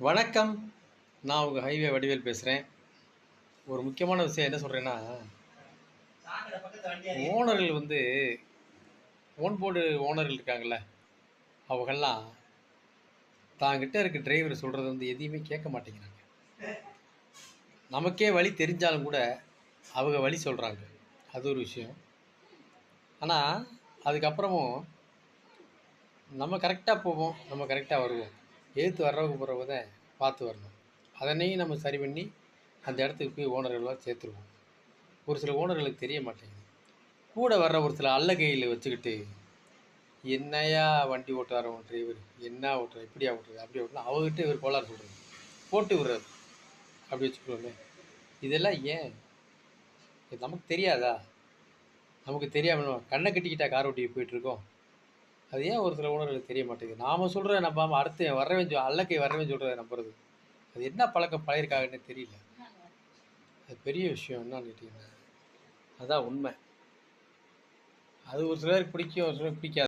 வணக்கம். நான் உங்கள் ஹைவே வடிவேல் பேசுகிறேன். ஒரு முக்கியமான விஷயம் என்ன சொல்கிறேன்னா, ஓனர்கள் வந்து ஓன் போர்டு ஓனர்கள் இருக்காங்கல்ல, அவங்கெல்லாம் தாங்கிட்ட இருக்க டிரைவர் சொல்கிறது எதையுமே கேட்க மாட்டேங்கிறாங்க. நமக்கே வழி தெரிஞ்சாலும் கூட அவங்க வழி சொல்கிறாங்க. அது ஒரு விஷயம். ஆனால் அதுக்கப்புறமும் நம்ம கரெக்டாக போவோம், நம்ம கரெக்டாக வருவோம். எதிர்த்து வர்றவங்க போகிறவங்க தான் பார்த்து வரணும். அதனையும் நம்ம சரி பண்ணி அந்த இடத்துக்கு போய் ஓனர்கள்லாம் சேர்த்துருவோம். ஒரு சில ஓனர்களுக்கு தெரிய மாட்டேங்குது. கூட வர்ற ஒரு சில அல்லக்கையில் வச்சுக்கிட்டு, என்னையா வண்டி ஓட்டுறாரு உன் டிரைவர், என்ன ஓட்டுற, இப்படியா ஓட்டுறது, அப்படியே ஓட்டுறது, அவங்ககிட்ட இவர் கோளாறு சொல்கிறது, போட்டு விடுறது, அப்படி வச்சுக்கோமே. இதெல்லாம் ஏன்? இது நமக்கு தெரியாதா? நமக்கு தெரியாமல் கண்ணை கட்டிக்கிட்டா கார் ஓட்டி போயிட்டுருக்கோம். அது ஏன் ஒரு சில உணர்வுகளுக்கு தெரிய மாட்டேங்குது? நாம் சொல்கிறத நம்பாமல் அடுத்து வர்றவன் அல்லக்கை வர்றவன் சொல்கிறத நம்புறது. அது என்ன பழக்கம் பழகிருக்காங்கன்னு தெரியல. அது பெரிய விஷயம் என்னன்னு கேட்டிங்கன்னா, அதான் உண்மை. அது ஒரு சிலருக்கு பிடிக்கும், ஒரு சிலருக்கு பிடிக்காது.